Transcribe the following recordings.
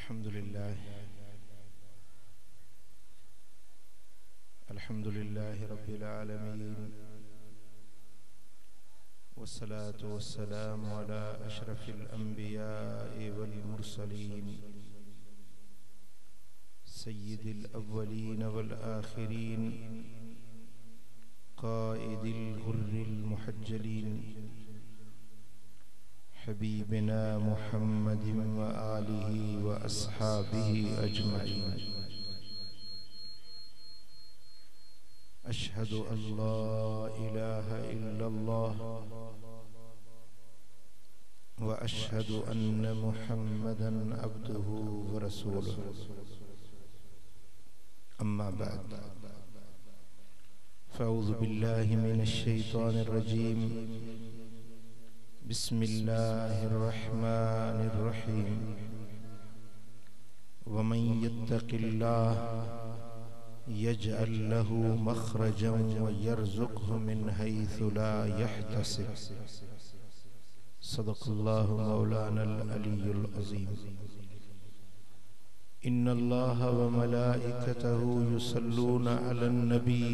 अल्हम्दुलिल्लाह रब्बिल आलमीन वस्सलातु वस्सलामु अला अशरफिल अंबिया'i वल मुरसलीन सय्यिदिल अव्वलीन वल आखिरीन क़ाइदिल गुर्रिल मुहज्जलीन हबीबिना मुहम्मदिन व आलिहि व अस्हाबिहि अजमईन। अशहदु अल्ला इलाहा इल्लल्लाह व अशहदु अन्न मुहम्मदन अब्दुहु व रसूलुहु। अम्मा बाद फ़अऊज़ु बिल्लाहि मिनश शैतानिर रजीम। बिस्मिल्लाहिर रहमानिर रहीम। वमन यत्तक़िल्लाह यजअल लहू मख़रजन व यरज़ुक़हु मिन हैथु ला यहतसिब। सदक़ल्लाहु मौलानल अलियुल अज़ीम। इन्नल्लाह व मलाइकतहु युसल्लूना अलन नबी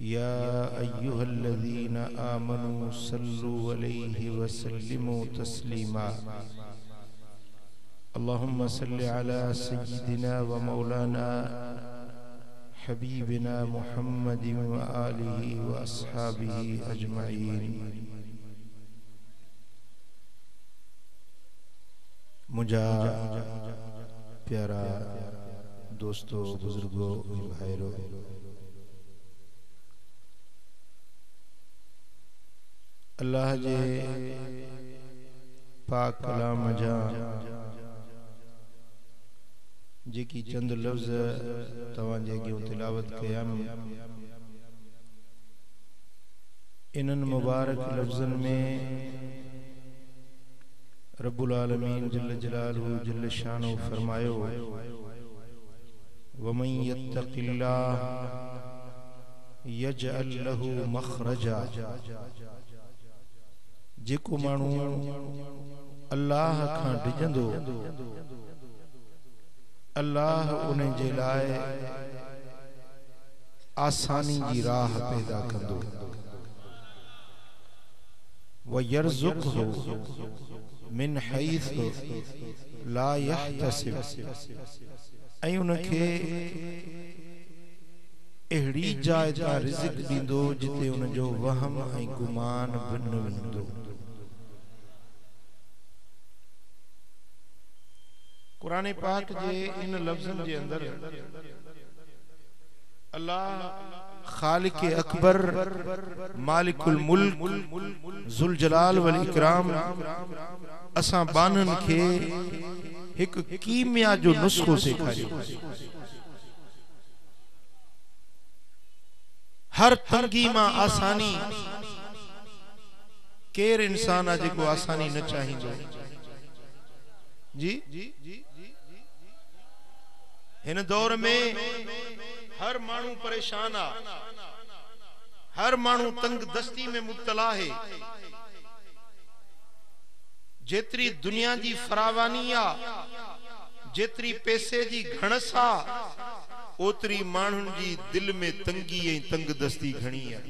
या अय्युहल्लज़ीना आमनू सल्लु अलैहि व सल्लिमू तस्लीमा। अल्लाहुम्मा सल्लि अला सय्यिदिना व मौलाना हबीबिना मुहम्मदिन व आलिहि व अस्हाबिहि अजमईन। मुझा प्यारा दोस्तों, बुजुर्गों, भाइयों, अल्लाह जे पाक कलाम जा जेकी चंद लफ्ज़ तवांजे अॻियां तिलावत कया, इन्हनि मुबारक लफ्ज़नि में रब्बुल आलमीन जल्ल जलालहु जल्ल शानुहु फरमायो, वमन यत्तक़िल्लाह यजअल लहू मख़रजा। जेको माण्हू अल्लाह खां डिॼंदो, अल्लाह उन जे लाइ आसानी जी राह पैदा कंदो। व यरज़ुक़हु मिन हैथु ला यहतसिब। ऐं उनखे अहिड़ी जाइ तां रिज़्क़ ॾींदो जिते उनजो वहम ऐं गुमान बि न वेंदो। कुरान पाक जे इन लफ्ज़नि जे अंदर अल्लाह खालिक अकबर, मालिकुल मुल्क, ज़ुल जलाल वल इकराम असां बानन खे एक कीमिया जो नुस्खो सेखारियो। हर तंगी मां आसानी केर इंसान आ जेको आसानी न चाहींदो। जी इन दौर में हर मानू परेशान आ, हर मानू तंग दस्ती में मुब्तला है। जेतरी दुनिया जी फरावानी आ, जेतरी पैसे जी घणस आ, ओतरी मानून जी दिल में तंगी ऐं तंग दस्ती घणी है।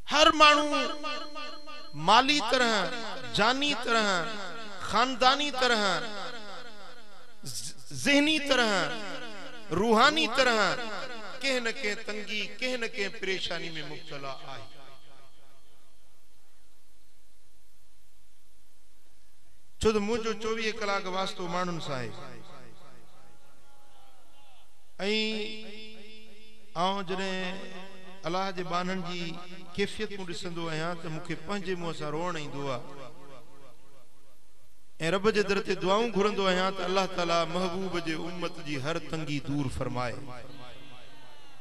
हर मानू माली तरह, जानी तरह, खानदानी तरह, ज़हनी तरह, रूहानी तरह कह न के तंगी, कह न के परेशानी में मुब्तला आहे। छो तो मुझो 24 कलाक वास्तो मानून सां आहे। ऐं जॾहिं अल्लाह जे बानन जी कैफियत को ॾिसंदो आहियां त मूंखे पंहिंजे मुंहं सां रोअण ईंदो आहे ऐं रब जे दर ते दुआऊं घुरंदो आहियां त अल्लाह ताला महबूब जे उम्मत जी हर तंगी दूर फरमाए।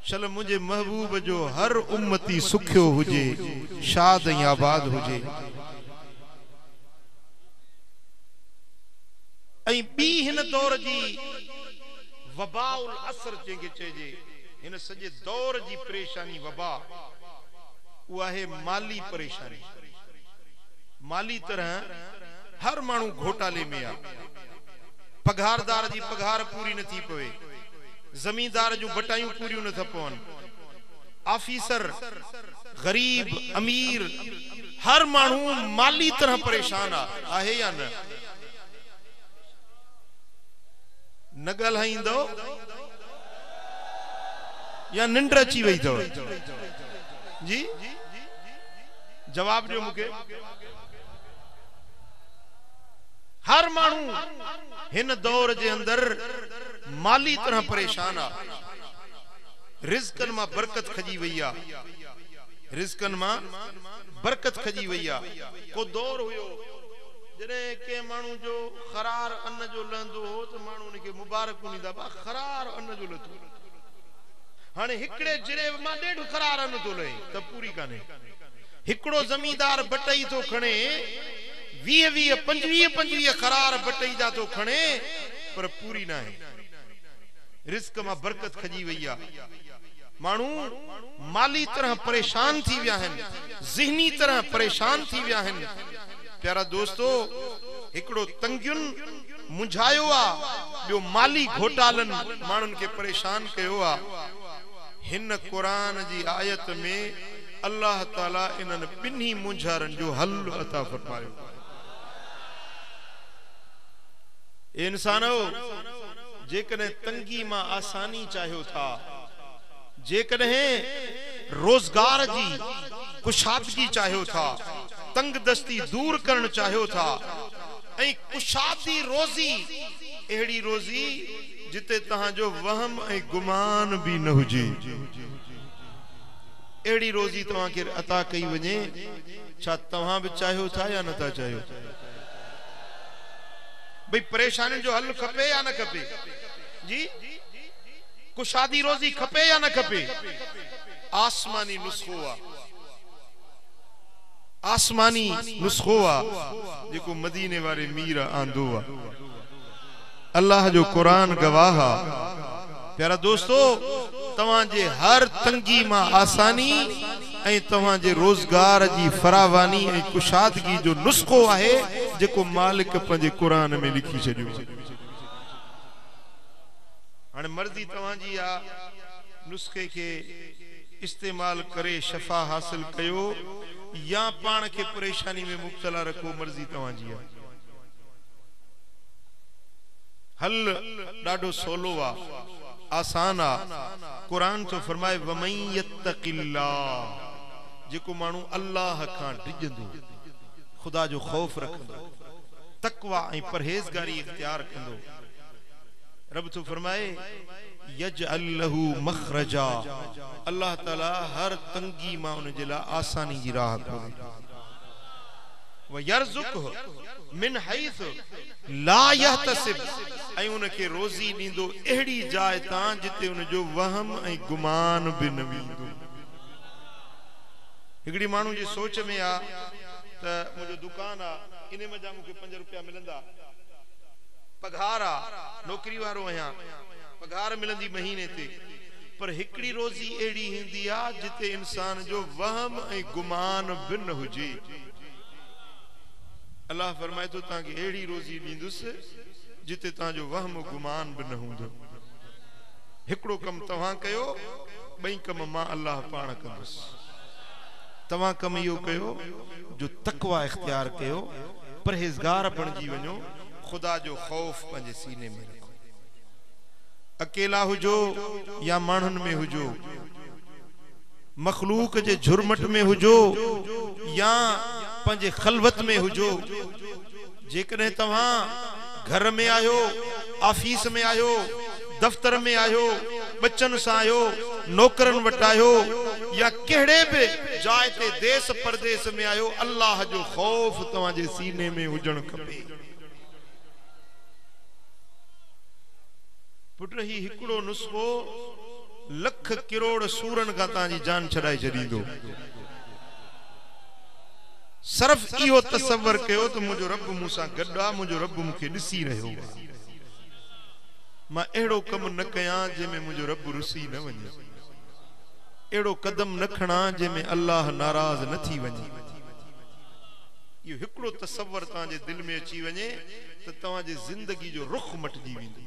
चल मुझे महबूब जो हर उम्मती सुखियो हुजे, शाद ऐं आबाद हुजे। ऐं ॿी हिन दौर जी वबाउल असर जंहिंखे चइजे, हिन सॼे दौर जी परेशानी वबा, उहा है माली परेशानी। माली तरह हर मानू घोटाले में आ। पघारदार जी पघार पूरी न थी पवे, जमींदार जो बटाइयूं पूरियूं न था पवन, ऑफिसर गरीब अमीर हर मानू माली तरह परेशान आहे या न? न ॻाल्हाईंदो या निंड अची वई अथव? जी जवाब ॾियो मूंखे। हर मानू हिन दौर जे अंदर माली तरह परेशान आ। रिज़्क़न मां बरकत खजी वई आ, रिज़्क़न मां बरकत खजी वई आ। को दौर हुयो जॾहिं के मानू जो खरार अन्न जो लहंदो हो तो मानू उनके मुबारक ॾींदा, बा खरार अन्न जो लथो। हाणे हिकड़े जिरे मां 1.5 खरार अन्न तो लहे त पूरी काने। हिकड़ो जमींदार बटई तो खणे 20 25 खरार बटई जा तो खणे, पर पूरी ना है। रिज़्क़ मां बरकत खजी वई आ। मानू माली तरह परेशान थी विया आहिनि, ज़हनी तरह परेशान थी विया आहिनि। प्यारा दोस्तो, हिकड़ो तंगियुनि मुंझायो आ, ॿियो माली घोटालन माण्हुनि खे परेशान कयो आ। हिन कुरान जी आयत में अल्लाह ताला इन्हनि ॿिन्ही मुंझारनि जो हल अता फरमायो। इंसानो, जेकॾहिं तंगी मां आसानी चाहियो था, जेकॾहिं रोजगार जी कुशादगी चाहियो था, तंग दस्ती दूर करण चाहियो था, ऐं कुशादी रोज़ी अहिड़ी रोज़ी जिते तहां जो वहम ऐं गुमान भी न हुजे, अहिड़ी रोज़ी तव्हां खे अता कई वञे। छा तव्हां भी चाहियो था या नथा चाहियो? भाई परेशानी जो हल खपे या न खपे? जी कुशादी रोज़ी खपे या न खपे? आसमानी नुस्खो आ, आसमानी नुस्खो आ जेको मदीने वारे मीर आंदो आ। अल्लाह जो कुरान गवाह आ। प्यारा दोस्तो, तवां जे हर तंगी मां आसानी ऐं तवां जे रोजगार जी फरावानी ऐं कुशादगी जो नुस्खो आहे जेको मालिक पंहिंजे कुरान में लिखी छॾियो। हाणे मर्ज़ी तवां जी आ, नुस्खे के इस्तेमाल करे शफा हासिल कयो या पान के परेशानी में मुब्तला रखो, मर्जी तवां जी आ। हल ॾाढो सोलो आ, आसान आ। कुरान तो फरमाए वमन यत्तक़िल्लाह, जेको मानू अल्लाह खां डिॼंदो, खुदा जो खौफ रखंदो, तकवा ऐं परहेज़गारी इख्तियार कंदो, रब तो फरमाए यजअल लहू मखरजा, अल्लाह ताला हर तंगी मां उन जे लाइ आसानी जी राह खोले। व यरज़ुक़हु मिन हैस ला यहतसिब, ऐं उन खे रोज़ी ॾींदो अहिड़ी जाइ तां जिते उन जो वहम ऐं गुमान भी न वेंदो। हिकड़ी माण्हू जी सोच में आ त मुंहिंजो दुकान आ, इन में जा मूंखे 5 रुपया मिलंदा, पघार आ, नौकरी वारो आहियां, पघार मिलंदी महीने ते, पर हिकड़ी रोज़ी अहिड़ी हूंदी आ जिते इंसान जो वहम ऐं गुमान भी न हुजे। अल्लाह फरमाए तो तव्हांखे अहिड़ी रोज़ी ॾींदुसि जिते तव्हांजो वहम गुमान भी न हूंदो। हिकड़ो कम तव्हां कयो, 2 कम मां अल्लाह पाण कंदुसि। तव्हां कम इहो कयो जो तकवा इख्तियार कयो, परहेज़गार बणिजी वञो, खुदा जो खौफ पंहिंजे सीने में रखो। अकेला हुजो या माण्हुनि में हुजो, मखलूक जे झुरमट में हुजो या पंहिंजे खलवत में हुजो, जेकॾहिं तव्हां घर में आहियो, ऑफिस में आहियो, दफ़्तर में आहियो, बच्चन सां आहियो, नौकरनि वटि आहियो या कहिड़े बि जाइ ते देश परदेस में आहियो, अल्लाह जो खौफ तव्हांजे सीने में हुजणु खपे। पुट ही हिकड़ो नुस्खो लख करोड़ सूरन खां तव्हांजी जान छॾाए छॾींदो। सिर्फ इहो तसव्वुर कयो त मुंहिंजो रब मूंसां गॾु आहे, मुंहिंजो रब मूंखे ॾिसी रहियो आहे, मां अहिड़ो कमु न कयां जंहिंमें मुंहिंजो रब रुसी न वञे, अहिड़ो कदम न खणा जंहिंमें अल्लाह नाराज़ न थी वञे। यो हिकड़ो तसव्वुर तांजे दिल में अची वने त तवांजे जिंदगी जो रुख मटजी वेंदो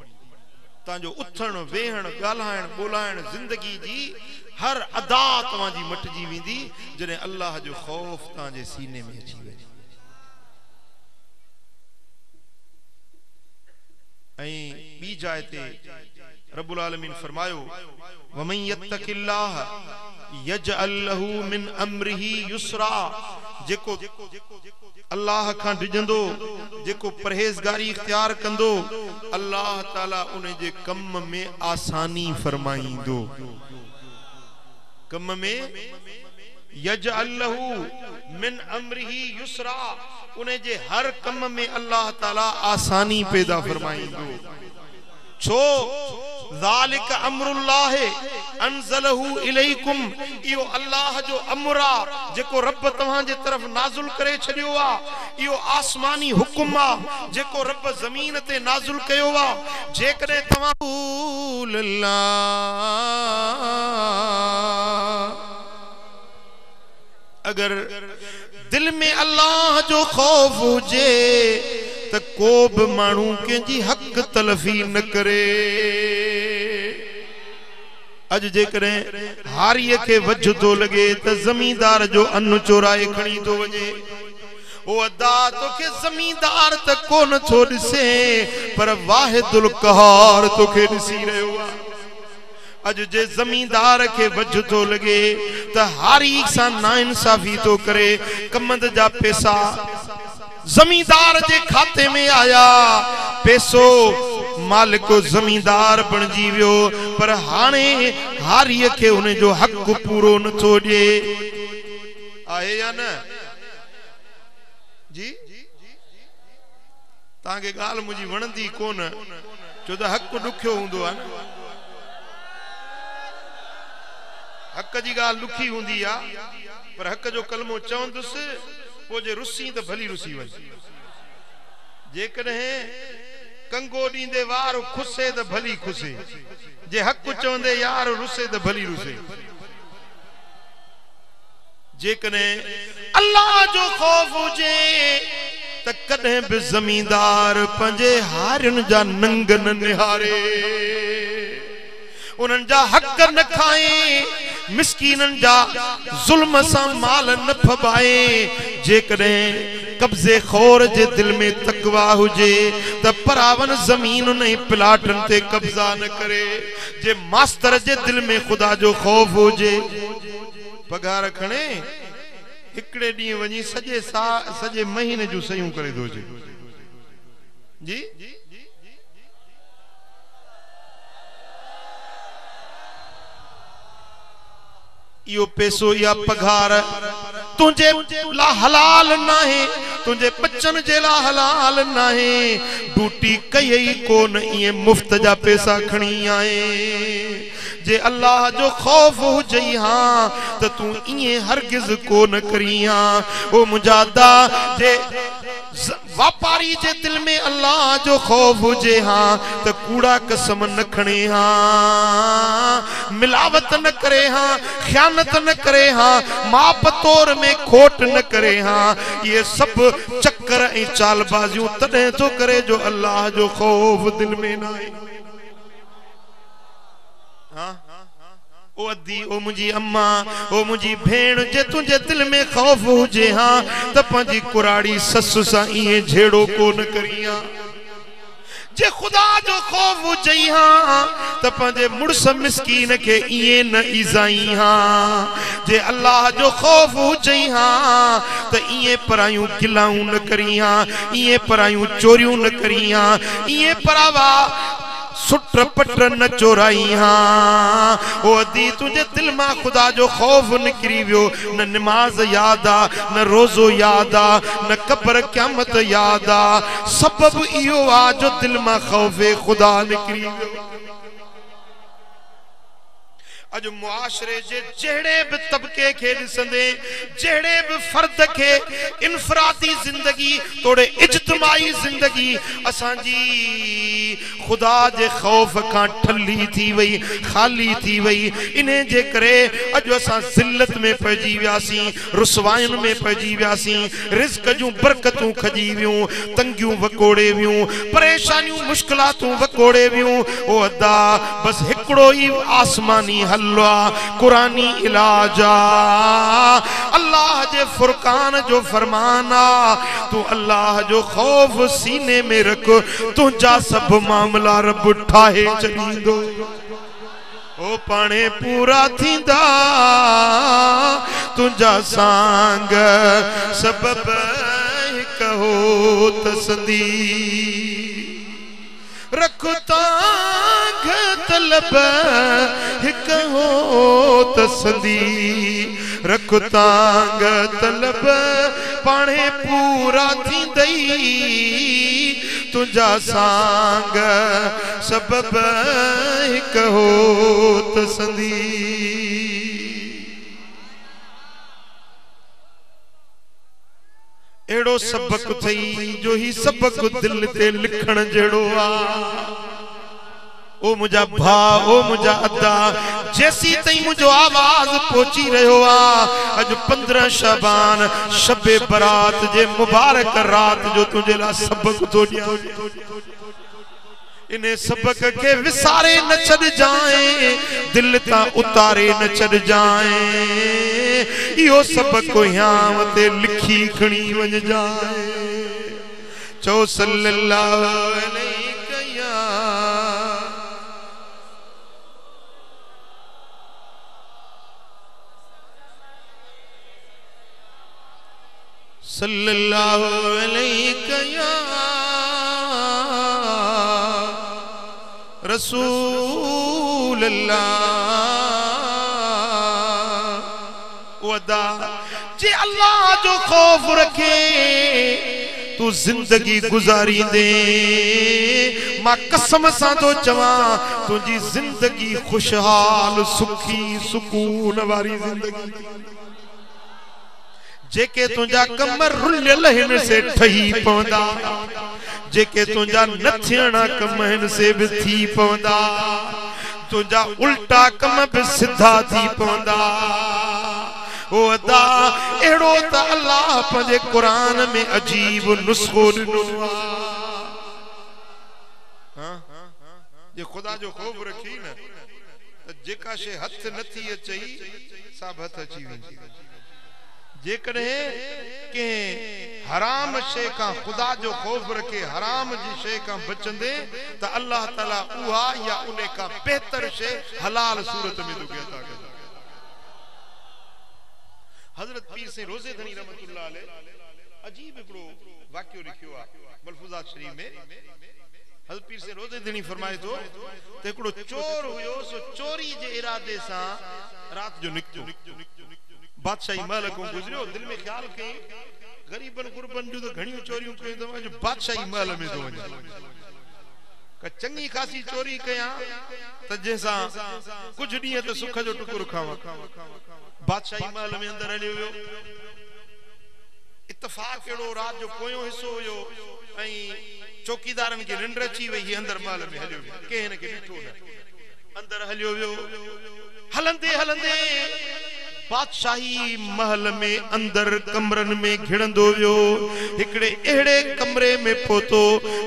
तांजो उथण वेहण गाल्हाइण बोलाइण जिंदगी जी हर अदा तवांजी मटजी वेंदी जने अल्लाह जो खौफ तांजे सीने में अची वने ऐं बी जाय ते रब्बुल आलमीन फरमायो वमन यत्तकिल्लाह यजअल लहू मिन अमरिही युसरा जेको अल्लाह खां डिजंदो जेको परहेज़गारी इख्तियार कंदो अल्लाह ताला उन जे कम में आसानी फरमाईंदो कम में यजअल लहू मिन अमरिही युसरा उन जे हर कम में अल्लाह ताला आसानी पैदा फरमाईंदो छो ज़ालिक अमरुल्लाह अनज़लहु इलैकुम इयो अल्लाह जो अमरा जेको रब तव्हां जे तरफ नाज़िल करे छडियो आ इयो आसमानी हुक्म आ जेको रब ज़मीन ते नाज़िल कयो आ जेकरे तव्हां अगर दिल में अल्लाह जो खौफ हुजे त को भी मानू के जी हक तलफी न करे अज जे करे हारीअ के वज तो लगे त जमींदार जो अन्न चोराए खणी तो वजे ओ अदा तो के जमींदार त कोन थो दिसे पर वाहिदुल कहर तो के दिसी रहो अज जे जमींदार के वज तो लगे त हारी सा नाइंसाफी तो करे कमंद जा पैसा जमींदार जे खाते में आया पैसो मालिक जमींदार बनजी वियो पर हाने हारीअ के उन जो हक पूरो न थो दे आहे या न जी ताके गाल मुजी वणंदी कोन छो त हक दुखियो हुंदो आ हक जी गाल दुखी हुंदी आ पर हक जो कलमो चवंदुस वो जे रुसी तो भली रुसी वही जे कदे कंगो दींदे वार खुसे तो भली खुसे जे हक चवंदे यार रुसे तो भली रुसे जे कदे अल्लाह जो खौफ हुजे त कदे भी जमींदार पंजे हारन जा नंग न निहारे उनन जा हक न खाए मिस्कीनन जा जुल्म सा माल न फबाए जे कदे कब्जे खोर जे दिल में तकवा हुजे त परावन जमीन नहीं प्लाटन ते कब्जा न करे जे मास्टर जे दिल में खुदा जो खौफ हुजे पगार खणे एकड़े डी वनी सजे महीने जो सयूं करे दोजे जी यो पैसो या पगार तुझे ला हलाल नाहे तुझे बच्चन जे ला हलाल नाहे ड्यूटी कई कोन ये मुफ्त जा पैसा खणी आए जे अल्लाह जो खौफ हो जई हां त तू इए हरगिज कोन करी हां ओ मुजादा जे व्यापारी जे दिल में अल्लाह जो खौफ हुजे हां तो कूड़ा कसम न खणे हां मिलावत न करे हां ख़यानत न करे हां माप तोर में खोट न करे हां ये सब चक्कर ए चालबाजियों तने तो करे जो अल्लाह जो खौफ दिल में ना है हां ओ अद्दी ओ मुझी अम्मा ओ मुझी भेण जे तुझे दिल में खौफ हुजे हां त पंजी कुराड़ी ससु सा इए झेड़ो कोन करिया जे खुदा जो खौफ हुजे हां त पंजे मुड़स मिस्कीन के इए न इजाई हां जे अल्लाह जो खौफ हुजे हां त इए परायूं गिलाऊं न करिया इए परायूं चोरियूं न करिया इए परावा सुट्र पट्र न चोराई हां ओ दी तुझे दिल में खुदा जो खौफ निकरी वियो न नमाज याद आ न रोजो याद आ न कब्र क़यामत याद आ सबब इयो आ जो दिल में खौफ खुदा निकरी वियो अज मुआशरे जे जेड़े भी तबके के दिसंदे जेड़े भी फर्द के इनफरादी जिंदगी तोड़े इज्तिमाई जिंदगी असांजी खुदा जे खौफ का ठल्ली थी वई खाली थी वई। इन्हें जे करे अज असां जिल्लत में पजी व्यासी रुसवाइन में पजी व्यासी रिज़्क जूं बरकतूं खजी वियूं तंगियूं वकोड़े वियूं परेशानियों मुश्किलातूं वकोड़े वियूं। ओ अदा बस हिकड़ो ही आसमानी हलवा कुरानी इलाजा अल्लाह जे फुरकान जो फरमाना तू अल्लाह जो खौफ सीने में रख तुझा सब मामला रब ठाहे चलींदो ओ पाने पूरा थींदा तुझा सांग सबब कहो तसदी रखो तांग तलब हिक हो तसदी रखो तांग तलब पाने पूरा थी दई तुझा सांग सबब हिक हो तसदी। एड़ो सबक थई जो ही सबक दिल ते लिखण जेड़ो आ। ओ मुझा भा ओ मुझा अदा जैसी तई मुझो आवाज पहुंची रहो आ। अज 15 शबान शबे बरात जे मुबारक रात जो तुझे ला सबक तो दिया इन्हें सबक के विसारे न चढ़ जाए दिल ता उतारे न चढ़ जाए यो सबक यहाँ ते लिखी खणी वञ जाए। चो सल्लल्लाहु अलैहि सल्लल्लाहु अलैहि रसूल अल्लाह। वदा जे अल्लाह जो खौफ रखे तू जिंदगी गुजारी दे मां कसम सा तो चवा तुझी जिंदगी खुशहाल सुखी सुकून वारी जिंदगी। जेके तुझा कमर रुल्यल हिन से ठही पवंदा जेके तुझा नथियणा कम हिन से भी थी पवंदा तुझा उल्टा कम भी सिधा थी पवंदा। ओ अदा एड़ो त अल्लाह पंहिंजे कुरान में अजीब नुस्खो ॾिनो आ। जे खुदा जो खौफ रखी न त जेका शे हथ नथी अचई सा हथ अची वेंदी। जेकॾहिं के हराम शे का खुदा जो खौफ रखे हराम जी शे का बचंदे त अल्लाह ताला उहा या उन का बेहतर शे हलाल सूरत में तोखे अता करे। हजरत पीर से रोजे धनी रहमतुल्लाह अलैह अजीब हिकड़ो वाक्यो लिखियो आ मलफूजात शरीफ में। हजरत पीर से रोजे धनी फरमाए तो हिकड़ो चोर हुयो सो चोरी जे इरादे सा रात जो निकतो बादशाही महल को गुजरियो दिल में ख्याल कई गरीबन गुरबन जो तो घणी चोरियों कई तो जो बादशाही महल में तो वने का चंगी खासी चोरी कया त जैसा कुछ डी तो सुख जो टुकुर खावा। बादशाही महल में अंदर हलियो हुयो इत्तेफाक एड़ो रात जो पोयो हिस्सो हुयो ऐं चौकीदारन के निंड अची वई अंदर महल में हलियो के हिन के ॾिठो न अंदर हलियो हुयो। हलंदे हलंदे बादशाही महल में अंदर कमरन में घिड़ंदो वियो हिकड़े एड़े कमरे में पहुतो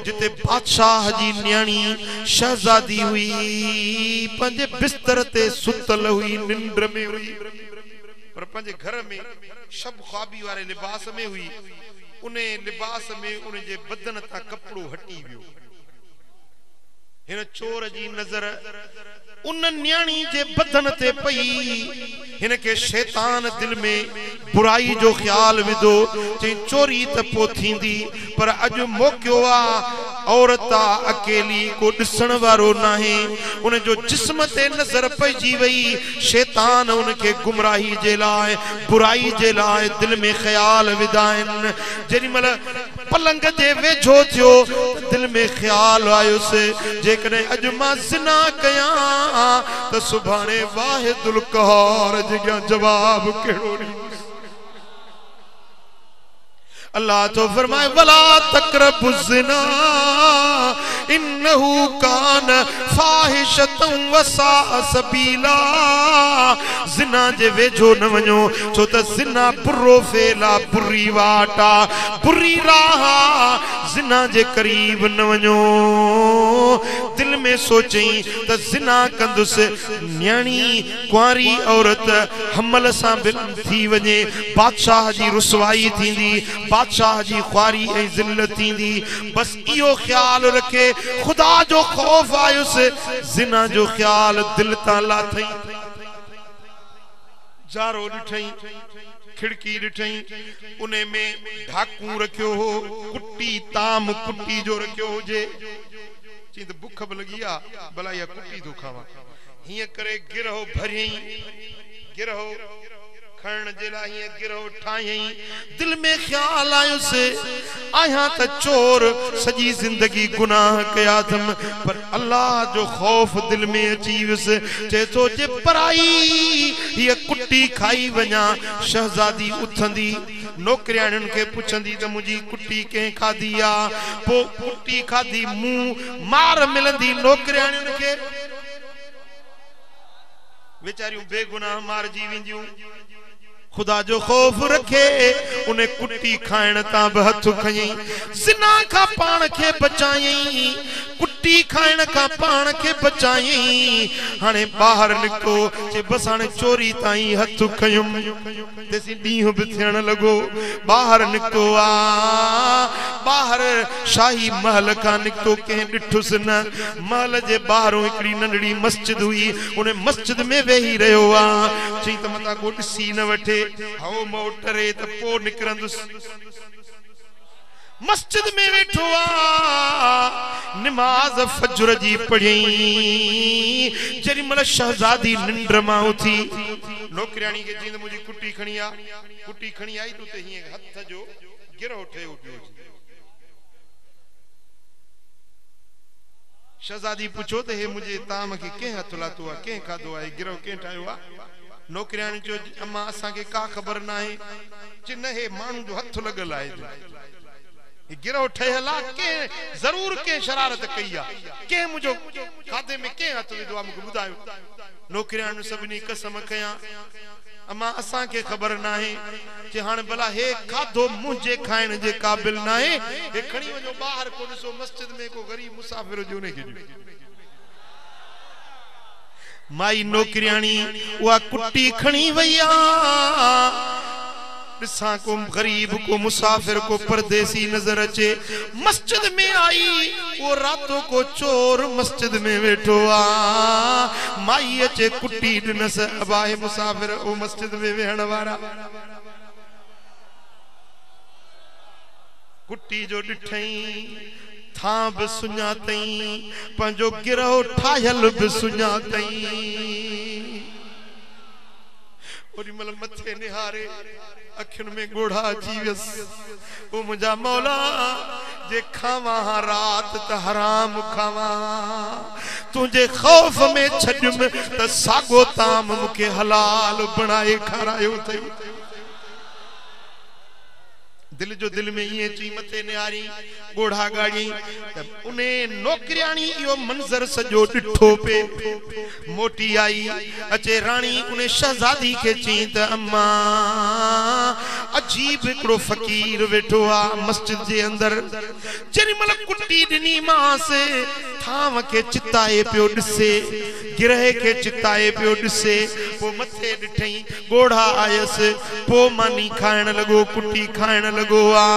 जिते बादशाह जी न्याणी शहजादी हुई पंहिंजे बिस्तर ते सुतल हुई निंड में हुई पर पंहिंजे घर में शब ख्वाबी वारे लिबास में हुई। उन्हें लिबास में उनजे बदन ता कपड़ो हटी वियो। हिन चोर जी नजर उन न्याणी जे बदन ते पई हिनके शैतान दिल में बुराई जो ख्याल विदो चई चोरी त पो थींदी पर अज मौकियो आ औरत अकेली को दिसण वारो नाहे। उन जो जिस्म ते नजर पइजी वई शैतान उनके गुमराही जे लाए बुराई जे लाए दिल में ख्याल विदाइन। जेडी मल पलंग जे वेझो थियो दिल में ख्याल आयो से जेकने अज मां ज़िना कया तो सुभाणे वाहिदुल कहर जगह जवाब केड़ो नहीं। अल्लाह तो फरमाए वला तक़रबु ज़िना इन्नहु कान फाहिशतन व साअ सबीला। ज़िना जे वेझो न वञो छो त ज़िना बुरो फेला बुरी वाटा बुरी राह। ज़िना जे करीब न वञो। दिल में सोचई त ज़िना कंदुसि न्याणी कुंवारी औरत हमल सां थी वञे बादशाह जी रुसवाई थींदी बादशाह जी ख्वारी ऐं ज़िल्लत थींदी। बस इहो ख्याल रखे खुदा जो खौफ आयुसि ज़िना जो ख्याल दिल तां लाथई। जारो ॾिठई खिड़की ॾिठई उन में ढाकू रखियो हो कुट्टी ताम कुट्टी जो रखियो हुजे चई त बुख बि लगी आ भला या कुट्टी तो खावा हिय करे गिरहो भरियई गिरहो खण जे लाइ हिय गिरहो ठायई। दिल में ख्याल आयुसि आया त चोर सजी जिंदगी गुनाह कया थम पर अल्लाह जो खौफ दिल में अची वियुसि चे तो जे पराई हिय कुट्टी खाई वञा। शहजादी उथंदी नौकरियाणियुनि खे पुछंदी त मुंहिंजी कुट्टी कंहिं खाधी आ पोइ कुट्टी खाधी मुंह मार मिलंदी नौकरियाणियुनि खे वेचारियूं बेगुनाह मारजी वेंदियूं। खुदा जो खौफ रखे उन्हें कुट्टी खाइण तां बि हथ खयई। ज़िना खां पाण खे बचायई कुट्टी खाइण खां पाण खे बचायई। हाणे ॿाहिरि निकितो जे बस हाणे चोरी ताईं हथ खयुम तेसी ॾींहुं बि थियण लॻो। ॿाहिरि निकितो आ ॿाहिरि शाही महल खां निकितो कंहिं ॾिठुसि न। महल जे ॿाहिरों हिकिड़ी नंढड़ी मस्जिद हुई उन मस्जिद में वेही रहियो आ। चई त मतां को ॾिसी न वठे हओ मोटरे त पो निकरंदुसि। मस्जिद में वेठो आ नमाज फजर जी पढ़ी जरी मल शहजादी निंद्र मां उथी नौकरियाणी के चई मुंहिंजी कुट्टी खणी आ कुट्टी खणी आई तो ते हीअं हथ जो गिरहो ठहियो पियो। शहजादी पुछो त हे मुंहिंजे ताम खे कंहिं हथ लातो आहे कंहिं खाधो आहे गिरहो कंहिं ठाहियो आहे। नौकरियाणी चयो अम्मा असांखे का ख़बर न आहे चई न हे माण्हू जो हथ लॻल आहे गिरहो ठहियल आहे कंहिं ज़रूर कंहिं शरारत कई आहे कंहिं मुंहिंजो खाधे में कंहिं हथ विधो आहे मूंखे ॿुधायो। नौकरियाणी सभिनी कसम कया अम्मा असांखे ख़बर न आहे चई हाणे भला हे खाधो मुंहिंजे खाइण जे क़ाबिल न आहे हे खणी वञो ॿाहिरि को ॾिसो मस्जिद में को ग़रीब मुसाफ़िर हुजे उनखे ॾियो। माई नौकरियाणी उहा कुट्टी खणी वई आ ॾिसां को गरीब को मुसाफिर को परदेसी नजर अचे मस्जिद में आई वो रातों को चोर मस्जिद में बैठो आ। माई अचे कुट्टी ॾिनस अबाए मुसाफिर वो मस्जिद में वेहण वारा कुट्टी जो ॾिठई थां बि सुञातई पंहिंजो गिरहो ठाहियल बि सुञातई। ओॾी महिल मथे निहारे अखियुनि में ॻोढ़ा अची वियसि ओ मुंहिंजा मौला जे खावां रात त हराम खावां तुंहिंजे खौफ में छॾियुमि त साॻो ताम मूंखे हलाल बणाए खारायो अथई। दिल जो दिल में ये चई मथे निहारी ॻोढ़ा ॻाढ़ी त उन नौकरियाणी इहो मंज़र सॼो ॾिठो पे मोटी आई अचे राणी उन शहजादी खे चई त अम्मा अजीब हिकिड़ो फ़कीर वेठो आहे मस्जिद जे अंदरि जेॾी महिल कुट्टी ॾिनी मांस थांव खे चिताए पियो ॾिसे गिरहे खे चिताए पियो ॾिसे पोइ मथे ॾिठई ॻोढ़ा आयसि पोइ मानी खाइण लॻो कुट्टी खाइण लॻो आ।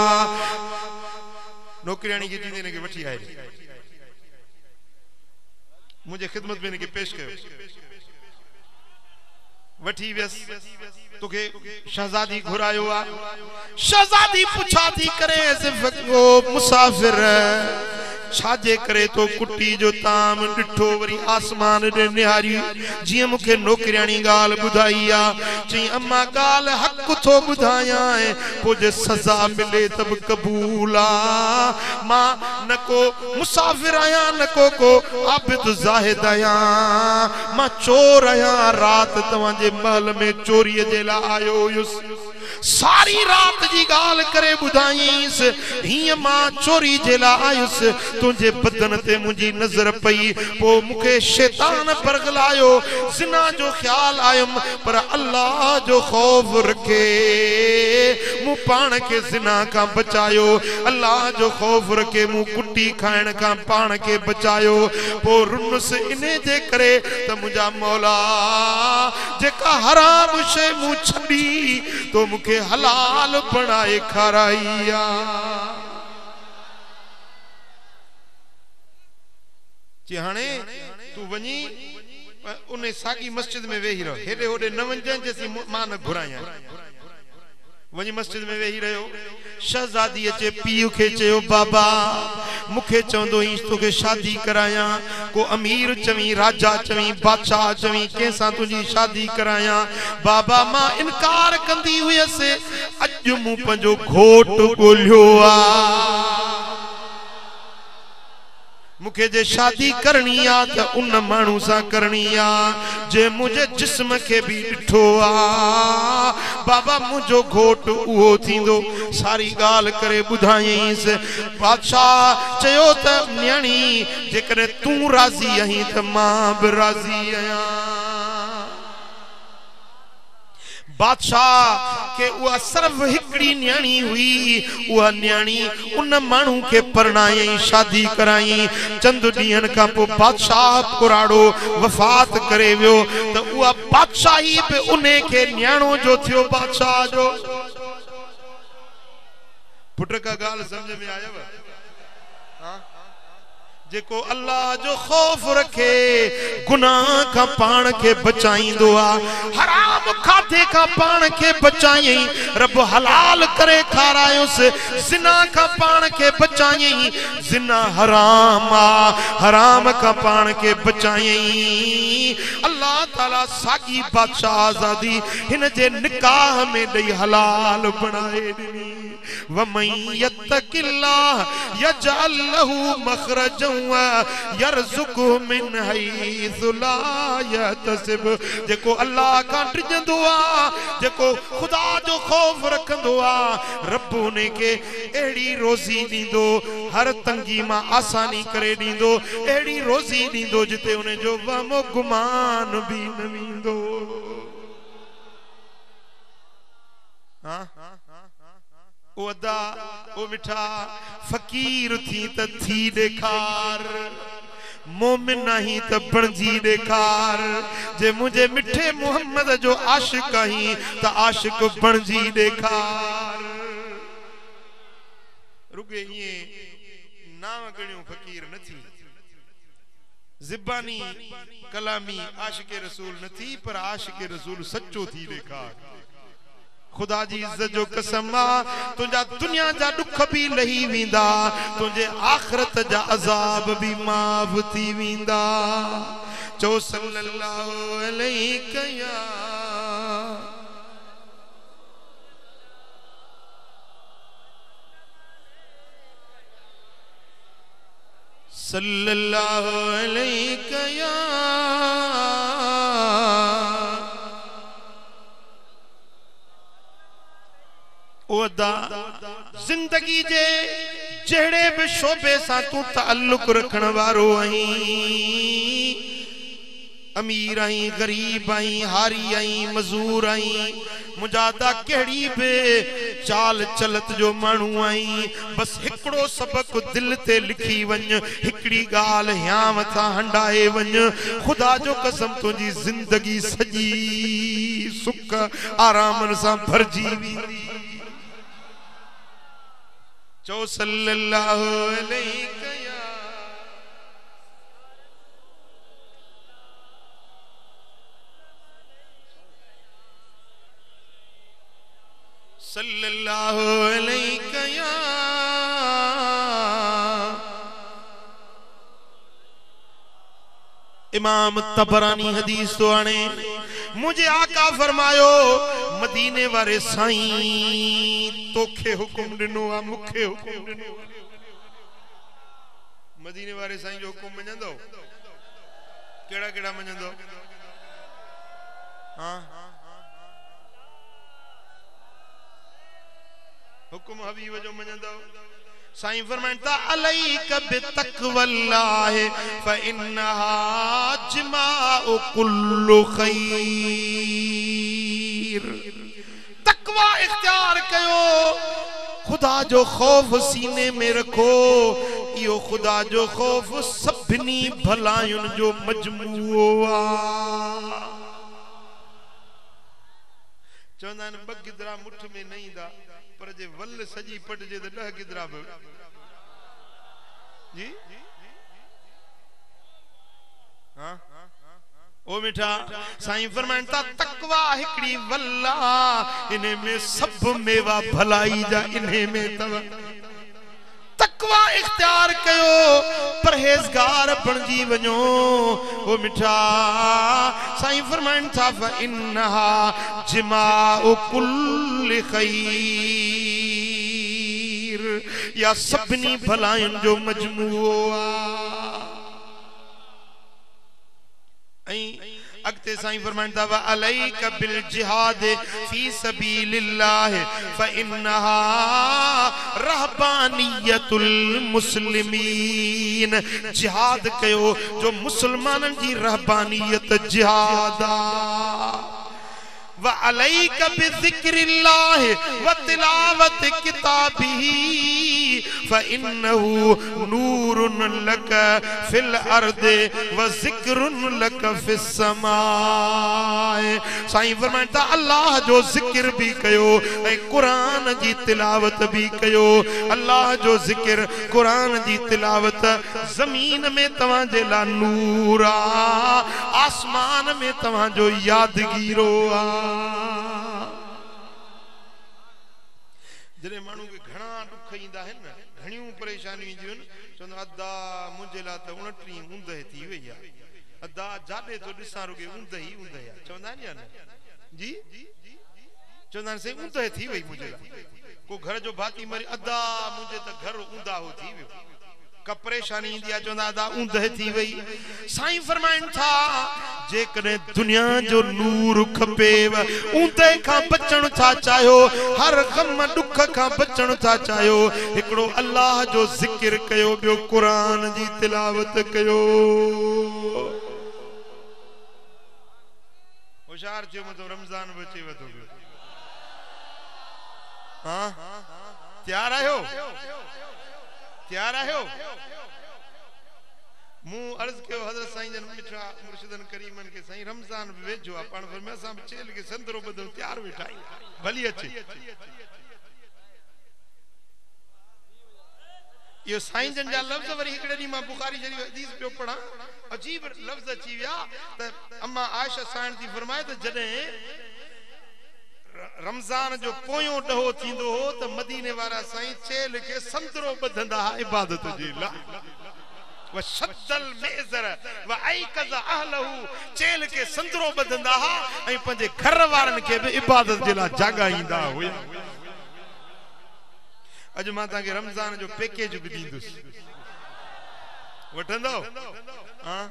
नौकरियाणी खे चईंदे हिनखे वठी आए मुंहिंजे ख़िदमत में हिनखे पेश कयो वठी वियसि तोखे शहजादी घुरायो आ। शहजादी पुछा थी करे मुसाफिर छाजे करे तो कुटी जो ताम डिठो वरी आसमान दे निहारी जी मुखे नौकरियाणी गाल बुधाई आ जी अम्मा गाल हक तो बुधाया है पोजे सजा मिले तब कबूल आ मां नको मुसाफिर आया नको को आबिद जाहिद आया मां चोर आया रात तवाजे महल में चोरी जे ला आयो युस सारी रात जी गाल करे बुधाईस ही मां चोरी जेला आयुस तुझे बदन ते मुझी नजर पई पो मुखे शैतान परगलायो जिना जो ख्याल आयम पर अल्लाह जो खौफ रखे मु पान के जिना का बचायो अल्लाह जो खौफ रखे मु कुट्टी खाण का पान के बचायो पो रुनस इने जे करे त मुझा मौला जेका हराम शे मु छडी तो मुखे हलाल बनाए खाराइया हाणे तू वनी उन्हें सागी मस्जिद में वेही रहो हेडे होडे न वंजन जैसी मां न घुराया वनी मस्जिद में वेही रहो शहजादी अचे पीउ के चयो बाबा मुखे चवंदो ही तोखे शादी कराया को अमीर चवी राजा चवी बादशाह चवी कैसा तुझी शादी कराया बाबा मां इनकार कंदी हुयसि अज मु पंजो घोट गोलियो आ मुखे जे शादी करनी आ त उन मानू सा करनी आ जे मुझे जिस्म के भी डिठो आ बाबा मुझो घोट उहो थींदो सारी गाल करे बुधाईस बादशाह चयो त न्याणी जेकरे तू राजी आहीं त मां भी राजी आया बादशाह के उहा सिर्फ हिकड़ी न्याणी हुई उहा न्याणी उन मानू के परणाई शादी कराई चंद ॾींहनि का पो बादशाह कुराड़ो वफात करे वियो त उहा बादशाही पे उन्हें के न्याणो जो थियो बादशाह जो पुट का गाल समझ में आयव हां जेको अल्लाह जो खौफ रखे गुनाह का पान के बचाईंदो आ हराम खाते का पान के बचाई रब हलाल करे खारायोस जिना का पान के बचाई जिना हराम आ हराम का पान के बचाई अल्लाह ताला सागी बादशाह आजादी हिन जे निकाह में दई हलाल बनाए दी वमन यत्तकिल्लाह यजअल लहू मखरजन व यरज़ुकहु मिन हैसु ला यहतसिब जेको अल्लाह का डिजंदो आ जेको खुदा जो खौफ रखंदो आ रब ने के एड़ी रोजी दींदो हर तंगी मां आसानी करे दींदो एड़ी रोजी दींदो जिते उन्हें जो वहमो गुमान भी न वींदो हां ओ अदा ओ मिठा फकीर थी त थी देखार मोमिन नहीं त बणजी देखार जे मुझे मिठे मोहम्मद जो आशिक आही त आशिक बणजी देखार रुगे ये नाम गणियो फकीर नथी जिबानी कलामी आशिक रसूल नथी पर आशिक रसूल सच्चो थी देखार खुदा जी इज्जत जो कसम तुझा दुनिया जा दुख भी लही वींदा तुझे आखिरत जा अजाब भी माफ थी वींदा चो सल्लल्लाहु अलैहि या सल्लल्लाहु अलैहि या जिंदगी जे जेड़े भी शोबे सा तू ताल्लुक रखण वारो आई अमीर आई गरीब आई हारी आई मजूर आई मुजादा केड़ी बे चाल चलत जो मानू आई बस हिकड़ो सबक दिल ते लिखी वञ हिकड़ी गाल याम था हंडाए वञ खुदा जो कसम तुझी जिंदगी सजी सुख आराम सा भरजी वींदी चो सल्लल्लाहु अलैहि या सल्लल्लाहु अलैहि या इमाम तबरानी हदीस तो आने मुझे आका फरमायो मदीने वारे साईं तोखे हुक्म दिनो आ मुखे हुक्म दिनो मदीने वारे साईं जो हुक्म मञंदो केड़ा केड़ा मञंदो हां हुक्म हबीब जो मञंदो साईं फरमाता अलैक बितक़वल्लाह फइन्नहा जिमाउ कुल्लु खैर तकवा इख्तियार कयो खुदा जो खौफ सीने में रखो यो खुदा जो खौफ सभनी भलायुन जो मजमूओ आ चवंदा आहिनि ॿ गिदरा मुठ में नहीं दा पर जे वल सजी पटजे त 10 गिदरा बि जी हां ओ मिठा साईं फरमाइता तकवा हिकड़ी वल्ला इने में सब मेवा भलाई जा इने में तव तकवा इख्तियार कयो परहेजगार बनजी वञो ओ मिठा साईं फरमाइन था फइन्नहा जिमाउ कुल्लि खैर या सभनी भलायुन जो मजमूओ आ अगते साईं फरमाइंदा व अलैका बिल जिहाद फी सबीलिल्लाह फइन्नहा रहबानियतुल मुस्लिमीन जिहाद कयो जो मुसलमानन जी रहबानियत जिहाद व अलैका बिज़िक्रिल्लाह व तिलावत किताबिही फइन्नहु नूरुन लक फिल अर्द व ज़िक्रुन लक फिस समाए साईं फरमाइता अल्लाह जो ज़िक्र भी कयो ए कुरान जी तिलावत भी कयो अल्लाह जो ज़िक्र कुरान जी तिलावत ज़मीन में तवां जे ला नूर आ आसमान में तवां जो यादगीरो आ जरे मानू के घणा दुख इंदा है न घणियों परेशानियों इंदियूं चवंदा अदा मुंहिंजे लाइ त 29 ऊंदहि थी वई आहे अदा जाॾे तो ॾिसां रुगे ऊंदहि आहे चवंदा आहिनि या न जी चवंदा आहिनि साईं ऊंदहि थी वई मुंहिंजे लाइ को घर जो भाती मरी अदा मुंहिंजे त घर ऊंदा हो थी वियो का परेशानी इंदी आहे चवंदा अदा ऊंदहि थी वई साईं फरमाइनि था जेकॾहिं दुनिया जो नूर खपेव ऊंदहि खां बचण था चाहियो हर गम दुख खां बचण था चाहियो हिकिड़ो अल्लाह जो ज़िक्र कयो ॿियो क़ुरान जी तिलावत कयो होशियार थियो मतलब रमज़ान बि अचे वधो पियो हां तैयार आहियो तैयार आहियो मु अर्ज के हजरत साईं जन मिठा मुर्शिदन करीमन के साईं रमजान भी वेझो आ पण फरमाया सां चेल के संदरो बदो तैयार वेठा भली अचे यो साईं जन जा लफ्ज वरी हिकड़े दी मां बुखारी शरीफ हदीस पे पढ़ा अजीब लफ्ज अची विया त अम्मा आयशा साईं थी फरमाए त जडे रमजान जो पोयो ॾहो थींदो हो त मदीने वारा साईं चेल के संदरो बधंदा इबादत जे ला वशद्दल मेज़र व ऐकज़ अहलहु चेल के संदरो बधंदा ऐं पंहिंजे घर वारनि खे बि इबादत जे ला जागाईंदा हुया अॼु मां तव्हांखे रमजान जो पैकेज बि ॾींदुसि वठंदो हां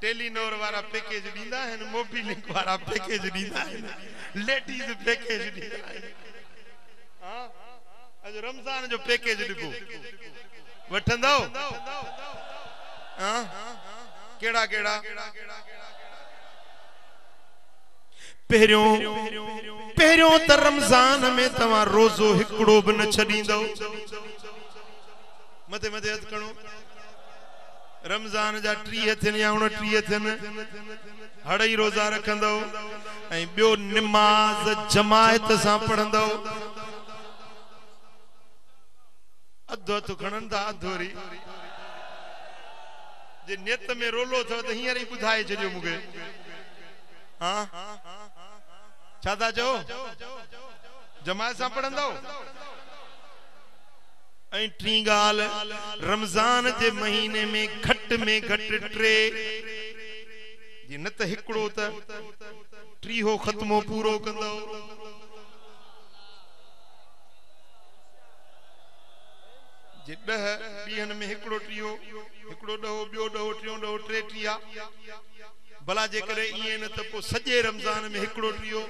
टेलीनोर वारा पैकेज ॾींदा आहिनि मोबीलिंक वारा पैकेज ॾींदा आहिनि लेडीज पैकेज ॾींदा आहिनि हां अॼु रमजान जो पैकेज ॾिबो वठंदो हां केड़ा केड़ा पहिरियों त रमजान में तव्हां रोज़ो हिकिड़ो बि न छॾींदो मथे मथे हथ खणो रमजान जा 30 थियनि या 29 थियनि हड़ई रोज़ा रखंदो ऐं ॿियो निमाज़ जमायत सां पढ़ंदो अधु हथ खणनि था अधोरी जे नियत में रोलो अथव त हींअर ई ॿुधाए छॾियो मूंखे हां छा था चओ जमायत सां पढ़ंदो ऐं टी ॻाल्हि रमज़ान जे महीने में घटि 3 जी न त हिकड़ो त टीहो खत्मो पूरो कंदो जे 10 ॾींहनि में हिकड़ो टीहो हिकड़ो ॾहो ॿियो ॾहो टियों ॾहो टे टीहा भला जे करे ईअं न त पोइ सॼे रमज़ान में हिकड़ो टीहो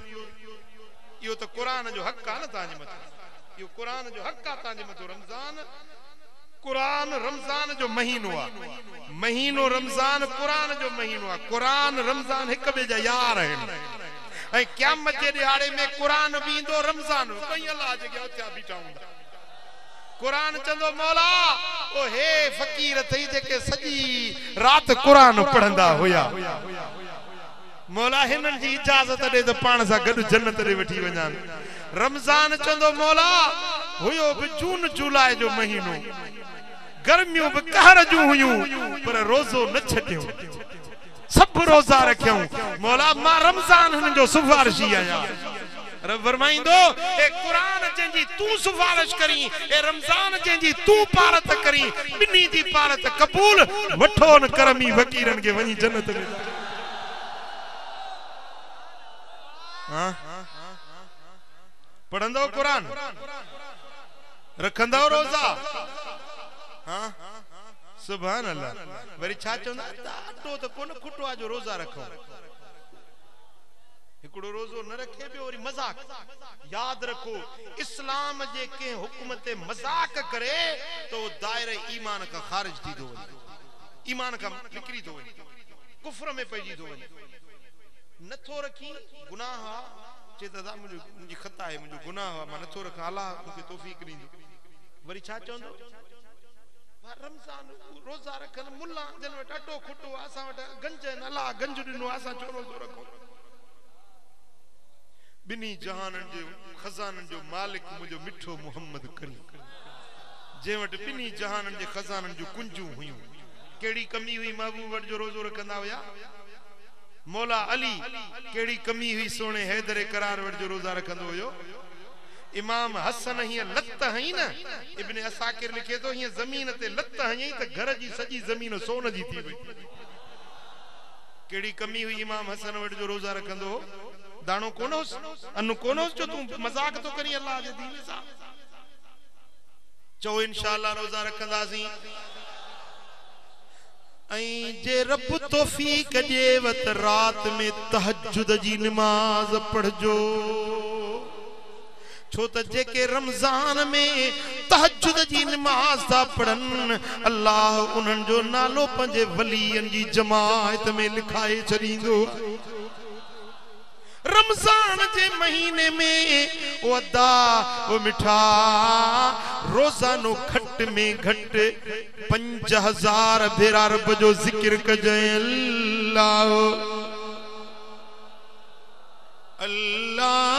इहो त क़ुरान जो हक़ आहे न तव्हांजे मथां इहो क़ुरान जो हक़ आहे तव्हांजे मथां रमज़ान क़ुरान रमज़ान जो महीनो आहे महीनो रमज़ान क़ुरान जो महीनो आहे क़ुरान रमज़ान हिक ॿिए जा यार आहिनि ऐं क़यामत जे ॾियारे में क़ुरान बि ईंदो रमज़ान ॿई अलाह जे उथिया बीठा हूंदा कुरान चंदो मौला ओ हे फकीर थई जेके सजी रात कुरान पढ़ंदा हुया मौला हिनन जी इजाजत दे तो पाण सा गड जन्नत रे वठी वञान रमजान चंदो मौला हुयो भी जून जुलाई जो महीनो गर्मियों भी कहर जो हुयूं पर रोजो न छड्यो सब रोजा रखियो मौला मां रमजान हुन जो सिफारिशी आया रब फरमाइंदो ए कुरान जंजी तू सिफारिश करी ए रमजान जंजी तू पारत करी बिन्नी जी पारत कबूल वठो न करमी फकीरन के वनी जन्नत में हां पढ़ंदो कुरान रखंदो रोजा हां सुभान अल्लाह वरी छा चंदा ॾाढो त कोन खुटो जो रोजा रखो हिकड़ो रोजो न रखे बि और मजाक याद रखो इस्लाम जे के हुक्म ते मजाक करे तो दायरे ईमान का खारिज थी दो ईमान का निकरी दो कुफ्र में पइजी दो नथो रखी गुनाह चे दादा मुझे खता है मुझे गुनाह मां नथो रखा अल्लाह मुझे तौफीक दींदो वरी छा चंदो रमजान रोजा रखन मुल्ला जन वट अटो खुटो आसा वट गंज न अल्लाह गंज दिनो आसा छो रोजो रखो बिनी जहानन जो खजानन जो मालिक मुझो मिठो मोहम्मद करीम जे वट बिनी जहानन जे खजानन जो कुंजू हुयूं केड़ी कमी हुई महबूब वट जो रोजो रखंदा हुया मौला अली केड़ी कमी हुई सोने हैदर करार वट जो रोजा रखंदो हुयो इमाम हसन ही लत हई न इब्ने असाकिर लिखे तो ही जमीन ते लत हई त घर जी सजी जमीन सोन जी थी वई केड़ी कमी हुई इमाम हसन वट जो रोजा रखंदो दानो कोनोस अनु कोनोस जो तू मजाक तो करी अल्लाह जे दीन सा चो इंशाअल्लाह रोजा रखंदासी ऐं जे रब तौफीक देवत रात में तहज्जुद जी नमाज पढ़जो छो त जेके रमजान में तहज्जुद जी नमाज ता पढ़न अल्लाह उन्हन जो नालो पंजे वलियन जी जमात में लिखाए छड़ींदो रमजान के महीने में वो अदा वो मिठा रोजानो घट में घट 5000 भेरा रब जो जिक्र कजे अल्लाह अल्लाह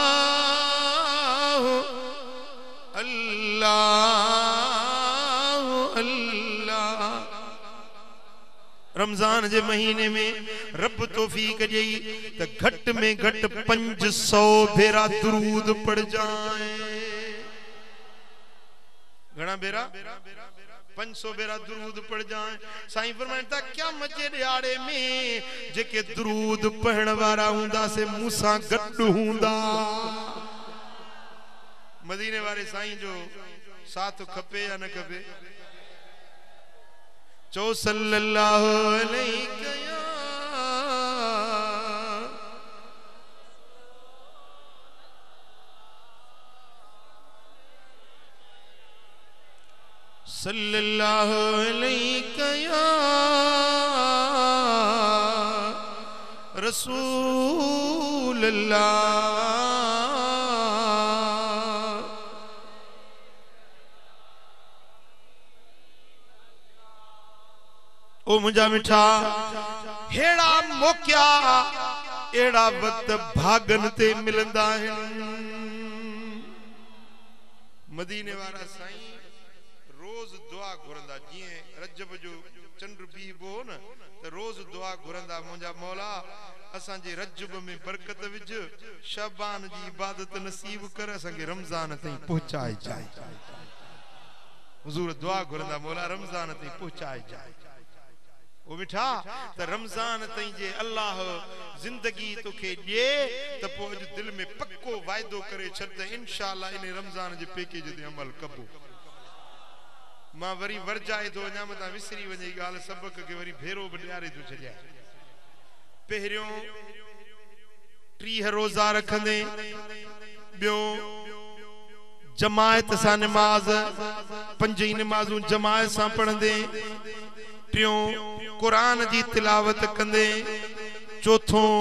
अल्लाह रमजान के महीने में रब तौफीक जई त घट में घट 500 भेरा दुरूद पढ़ जाए घना भेरा 500 भेरा दुरूद पढ़ जाए साईं फरमाइंदा क्या मजे दिहाड़े में जेके दुरूद पढ़न वारा हुंदा से मूसा गड हुंदा मदीने वाले साईं जो साथ खपे या न खपे चो सल्लल्लाहु अलैहि सल्लल्लाहु अलैहि रसूल अल्लाह ओ मुझा मिठा हेड़ा मौकिया एड़ा वक्त भागन ते मिलंदा है मदीने वाला साईं रोज दुआ घुरंदा जिए रजब जो चंद्र बीबो न तो रोज दुआ घुरंदा मुझा मौला असा जे रजब में बरकत विज शबान जी इबादत नसीब कर असा के रमजान तई पहुंचाए जाए हुजूर दुआ घुरंदा मौला रमजान तई पहुंचाए जाए ओ मिठा त रमजान तई जे अल्लाह जिंदगी तोखे दे त पो अज दिल में पक्को वायदो करे छद इंशाअल्लाह इन रमजान जे पैकेज ते अमल कबो मां वरी वरजाए तो वञा मता विसरी वञे गाल सबक के वरी भेरो बडियारे तो छड्या पहिरियों 30 रोजा रखंदे बियो जमायत सा नमाज 5 नमाजूं जमायत सा पढ़ंदे टियों कुरान जी तिलावत कंदे चौथों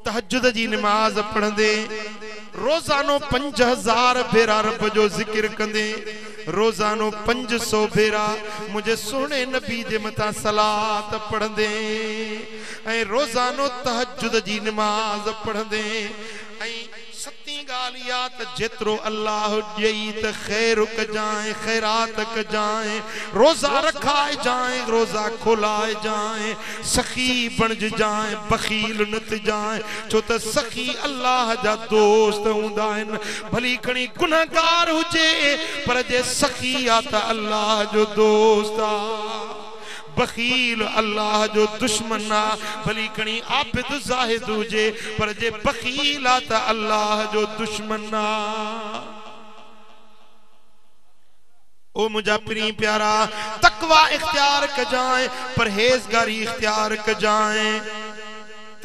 तहज्जुद जी नमाज पढ़ंदे रोजानो 5000 भेरा रब जो जिक्र कंदे रोजानो 500 भेरा मुझे सोने नबी जे मथा सलात पढ़ंदे ऐं रोजानो तहज्जुद जी नमाज पढ़ंदे ऐं सती गाल या त जेतरो अल्लाह ॾेई त खैर कजाए खैरात कजाए रोजा रखाए जाए रोजा खोलाए जाए सखी बणज जाए बखील न थी जाए छो त सखी अल्लाह जा दोस्त हुंदा आहिनि भली खणी गुनहगार हुजे पर जे सखी आ त अल्लाह जो दोस्त आ बखील अल्लाह जो दुश्मन आ भली खणी आबिद जाहिद हुजे पर जे बखील आ त अल्लाह जो दुश्मन आ ओ मुझा प्री प्यारा तकवा इख्तियार कजाए परहेजगारी इख्तियार कजाए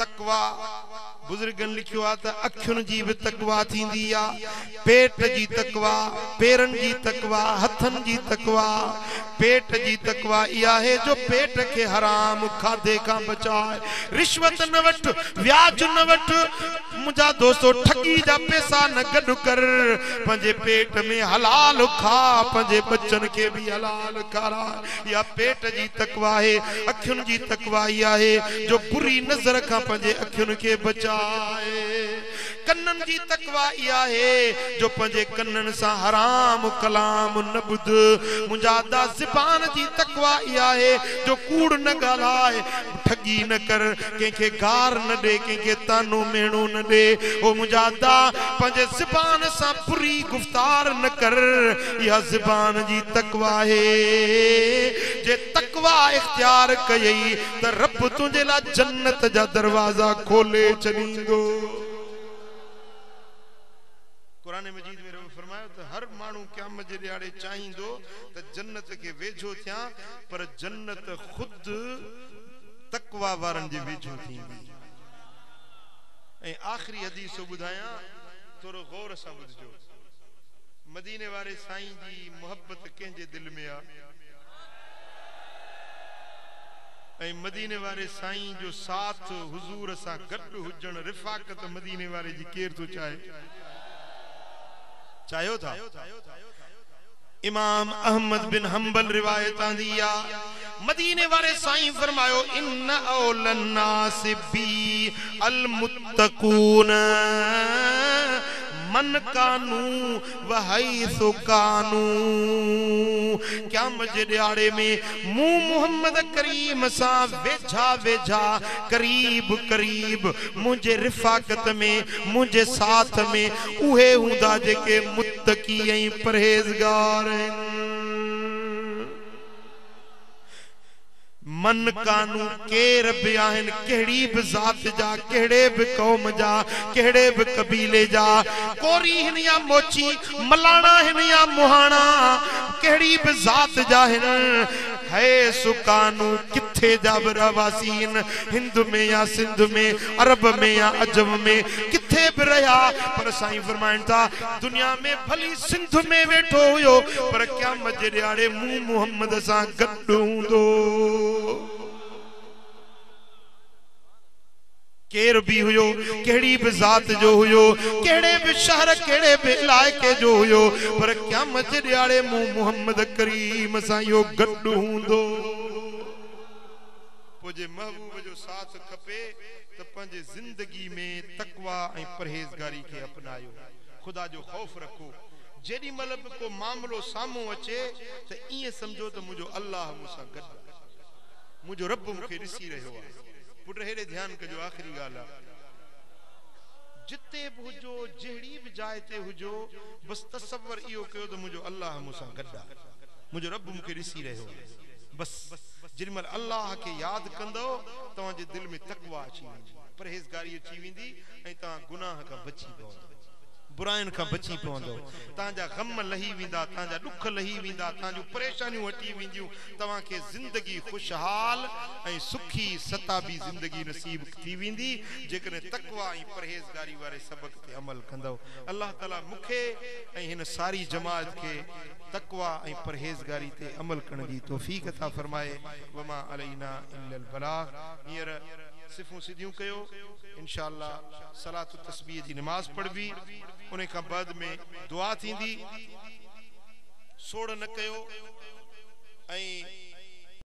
तकवा बुजुर्गन लिखियो आ त अखियुन जी भी तकवा थींदी आ पेट जी तकवा पेरन जी तकवा हथन जी तकवा पेट जी तकवा इया है जो पेट के हराम खादे का बचाए रिश्वत न वठ व्याज न वठ मुझा दोस्तों ठगी जा पैसा न गड कर पंजे पेट में हलाल खा पंजे बच्चन के भी हलाल करा या पेट जी तकवा है अखियुन जी तकवा इया है जो बुरी नजर का पंजे अखियुन के बचा कन्नन जी तकवा इया है जो पंजे कन्नन सा हराम कलाम न बुध मुजादा ज़बान जी तकवा इया है जो कूड़ न गालाए ठगी न कर के गार न दे के तानो मेणो न दे ओ मुजादा पंजे ज़बान सा बुरी गुफ्तार न कर या ज़बान जी तकवा है जे तकवा इख्तियार कयई त रब तुझे ला जन्नत जा दरवाजा खोले चलींदो कुरान मजीद में रब फरमायो तो हर मानू क़यामत जे ॾियारे चाहींदो त जन्नत के वेझो थिया पर जन्नत खुद तकवा वारन जे वेझो थींदी ऐं आखिरी हदीस ॿुधायां थोरो गौर सां ॿुधजो मदीने वारे साईं जी मोहब्बत कंहिंजे दिल में आ ऐं मदीने वारे साईं जो साथ हुजूर सां गॾु हुजण रिफ़ाकत मदीने वारे जी केर तो चाहे चाहो था इमाम अहमद बिन हंबल रिवायत आंदी आ मदीने वाले साईं फरमायो इन्न औलन नास बी अल मुत्तकून मन कानू वहैसु कानू क्या मजे दिहाड़े में मु मोहम्मद करीम सा वेझा वेझा करीब करीब मुझे रिफाकत में मुझे साथ में उहे हुंदा जेके मुत्तकी ऐं परहेजगार मन कानू केर भी आहिन केड़ी भी जात जा केड़े भी कौम जा केड़े भी कबीले जा कोरी हिन या मोची मलाना हिन या मुहाना केड़ी भी जात जा हिन है सुकानू किथे जा रवासीन हिंद में या सिंध में अरब में या अजम में किथे भी रहा पर साईं फरमाइन था दुनिया में भली सिंध में वेठो हुयो पर क्या मजे दिहाड़े मुंह मोहम्मद सा गड्डू हुंदो केर भी हुयो केड़ी भी जात जो हुयो केड़े भी शहर केड़े भी इलाके जो हुयो पर क्या मजे दिहाड़े मुंह मोहम्मद करीम सा यो गड्डू हुंदो पोजे महबूब जो साथ खपे तो पंजे जिंदगी में तकवा ऐं परहेजगारी के अपनायो खुदा जो खौफ रखो जेडी मतलब को मामलो सामू अचे तो इए समझो तो मुझो अल्लाह मुसा गड मुझो रब मुखे ॾिसी रहियो आहे पुट हेड़े ध्यान कजो आखिरी गाल जिते भी हुजो जेड़ी भी जाए ते हुजो बस तसव्वुर इहो कयो तो मुझो अल्लाह मुसा गड आहे मुझो रब मुखे ॾिसी रहियो आहे बस जिनमल अल्लाह के याद कंदो तवाजे दिल में तकवा अची वेंदी परहेज़गारी अची वेंदी ऐं ता गुनाह का बची पवंदो बुराइन का बची पवंदो ताजा गम लही विंदा ताजा दुख लही विंदा ताजू परेशानियों हटी विंदियूं तवा के जिंदगी खुशहाल ऐं सुखी सताबी जिंदगी नसीब थी विंदी जेकने तकवा ऐं परहेज़गारी वाले सबक ते अमल कंदो अल्लाह ताला मुखे ऐं हिन सारी जमात के तकवा ऐं परहेज़गारी ते अमल करण जी तौफीक अता फरमाए वमा अलैना इल्लल बलाग हियर सिफूं सिद्धियों कयो इंशाअल्लाह सलात तस्बीह जी नमाज पढ़बी उन का बाद में दुआ थींदी सोड़ न कयो